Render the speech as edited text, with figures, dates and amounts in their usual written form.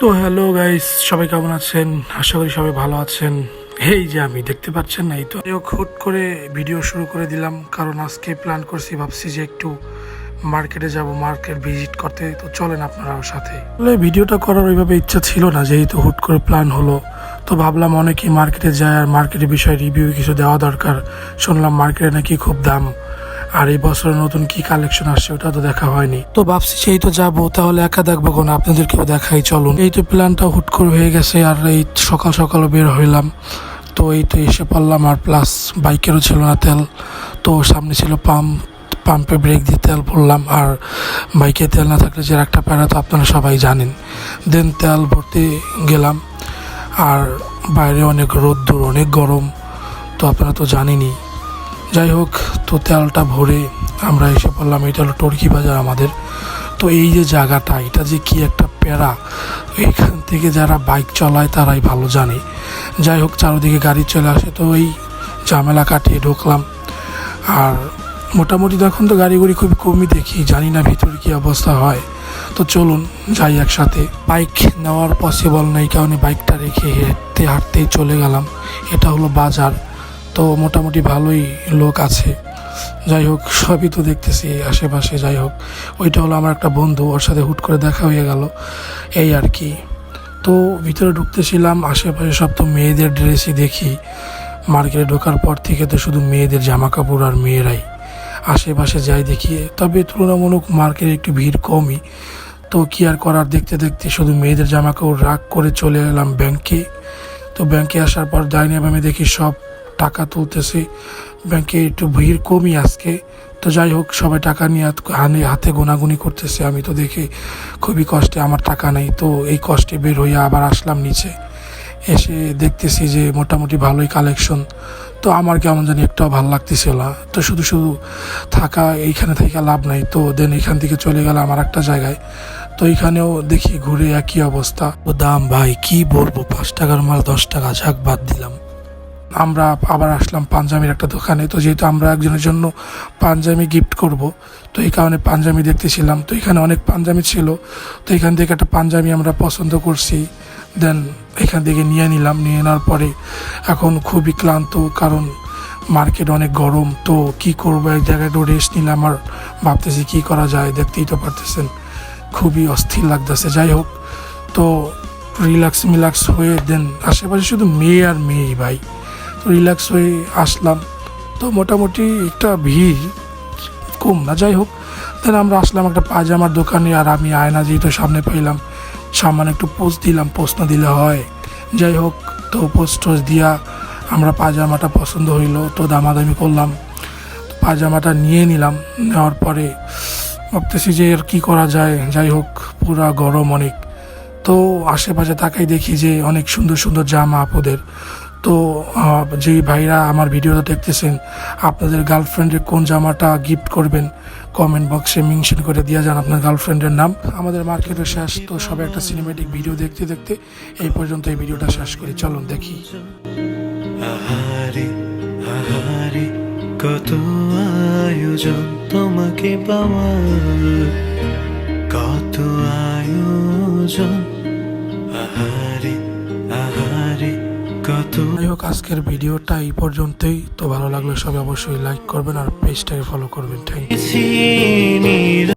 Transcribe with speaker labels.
Speaker 1: তো hello guys, সবাই কেমন আছেন? আশা করি সবাই ভালো আছেন। এই যে আমি দেখতে পাচ্ছেন না, এই তো হুট করে ভিডিও শুরু করে দিলাম, কারণ আজকে প্ল্যান করছি, ভাবছি যে একটু মার্কেটে যাব, মার্কেট ভিজিট করতে। তো চলেন আপনারাও সাথে। ভিডিওটা করার ওইভাবে ইচ্ছা ছিল না, যেহেতু হুট করে প্ল্যান হলো। তো ভাবলাম অনেকেই মার্কেটে যায় আর মার্কেটের বিষয়ে রিভিউ কিছু দেওয়া দরকার। শুনলাম মার্কেটে নাকি খুব দাম, আর এই বছর নতুন কি কালেকশন আসছে ওটা তো দেখা হয়নি। তো ভাবছি সেই তো যাবো, তাহলে একা দেখবো কোন, আপনাদেরকেও দেখাই চলুন। এই তো প্ল্যানটা হুট করে হয়ে গেছে, আর এই সকাল সকাল বের হইলাম। তো এই তো এসে পড়লাম, আর প্লাস বাইকেরও ছিল না তেল। তো সামনে ছিল পাম্পে ব্রেক দিয়ে তেল ভরলাম, আর বাইকে তেল না থাকলে যে একটা প্যারা তো আপনারা সবাই জানেন। দেন তেল ভরতে গেলাম, আর বাইরে অনেক রোদ্দুর, অনেক গরম, তো আপনারা তো জানেনই। যাই হোক, তো তেলটা ভরে আমরা এসে পড়লাম। এটা হলো টর্কি বাজার আমাদের। তো এই যে জায়গাটা, এটা যে কি একটা প্যারা, এখান থেকে যারা বাইক চালায় তারাই ভালো জানে। যাই হোক, চারদিকে গাড়ি চলে আসে, তো এই ঝামেলা কাটিয়ে ঢুকলাম। আর মোটামুটি এখন তো গাড়ি খুব কমই দেখি, জানি না ভিতরে কি অবস্থা হয়। তো চলুন যাই একসাথে। বাইক নেওয়ার পসিবল নেই, কারণে বাইকটা রেখে হেঁটতে হাঁটতেই চলে গেলাম। এটা হলো বাজার, তো মোটামুটি ভালোই লোক আছে। যাই হোক, সবই তো দেখতেছি আশেপাশে। যাই হোক, ওইটা হলো আমার একটা বন্ধু, ওর সাথে হুট করে দেখা হয়ে গেল, এই আর কি। তো ভিতরে ঢুকতেছিলাম, আশেপাশে সব তো মেয়েদের ড্রেসই দেখি। মার্কেটে ঢোকার পর থেকে তো শুধু মেয়েদের জামা কাপড় আর মেয়েরাই। আশেপাশে যাই দেখি, তবে তুলনামূলক মার্কেটে একটু ভিড় কমই। তো কি আর করার, দেখতে দেখতে শুধু মেয়েদের জামা কাপড় রাগ করে চলে এলাম ব্যাংকে। তো ব্যাংকে আসার পর ডাইনে বামে দেখি সব টাকা তুলতেছে। ব্যাংকে একটু ভিড় কমই আজকে। তো যাই হোক, সবাই টাকা নিয়ে হাতে গোনাগুনি করতেছে। আমি তো দেখে খুবই কষ্টে, আমার টাকা নেই। তো এই কষ্টে বের হইয়া আবার আসলাম নিচে। এসে দেখতেছি যে মোটামুটি ভালোই কালেকশন। তো আমার কেমন জানি একটাও ভালো লাগতেছিল না। তো শুধু শুধু এইখানে থেকে লাভ নাই। তো দেন এখান থেকে চলে গেলাম আমার একটা জায়গায়। তো এইখানেও দেখি ঘুরে একই অবস্থা। ও দাম ভাই কি বলবো, 5 টাকার মাল 10 টাকা, ঝাঁক বাদ দিলাম। আমরা আবার আসলাম পাঞ্জাবির একটা দোকানে। তো যেহেতু আমরা একজনের জন্য পাঞ্জাবি গিফট করব, তো এই কারণে পাঞ্জাবি দেখতেছিলাম। তো এখানে অনেক পাঞ্জাবি ছিল, তো এখান থেকে একটা পাঞ্জাবি আমরা পছন্দ করছি। দেন এখান থেকে নিয়ে নিলাম। নিয়ে নেওয়ার পরে এখন খুবই ক্লান্ত, কারণ মার্কেট অনেক গরম। তো কি করব, এক জায়গায় একটু রেস্ট নিলাম, আর ভাবতেছি কি করা যায়। দেখতেই তো পারতেছেন খুবই অস্থির লাগতেছে। যাই হোক, তো রিল্যাক্স হয়ে দেন আশেপাশে শুধু মেয়ে আর মেয়েই ভাই। তো রিল্যাক্স হয়ে আসলাম। তো মোটামুটি একটা ভিড় কম না। যাই হোক, দেন আমরা আসলাম একটা পায়জামার দোকানে, আর আমি আয়না যেহেতু সামনে পাইলাম, সামনে একটু পোস্ট দিলাম, পোস্ট না দিলে হয়। যাই হোক, তো পোস্ট দিয়া আমরা পায়জামাটা পছন্দ হইলো, তো দামাদামি করলাম, তো পায়জামাটা নিয়ে নিলাম। নেওয়ার পরে ভাবতেছি যে আর কী করা যায়। যাই হোক, পুরা গরম অনেক। তো আশেপাশে তাকাই দেখি যে অনেক সুন্দর সুন্দর জামা আপুদের। তো যে ভাইরা আমার ভিডিওটা দেখতেছেন, আপনাদের গার্লফ্রেন্ডের কোন জামাটা গিফট করবেন কমেন্ট বক্সে মেনশন করে দিয়ে যান আপনার গার্লফ্রেন্ডের নাম। আমাদের মার্কেটের শেষ, তো সবাই একটা সিনেমেটিক ভিডিও দেখতে দেখতে এই পর্যন্ত এই ভিডিওটা শেষ করি। চলুন দেখি।
Speaker 2: আহারে আহারে কত আয়োজন তোমাকে পাওয়ার, কত আয়োজন। আহারে আহারে কত।
Speaker 1: যাই হোক, আজকের ভিডিওটা এই পর্যন্তই। তো ভালো লাগলে সবাই অবশ্যই লাইক করবেন আর পেজটাকে ফলো করবেন। Thank you.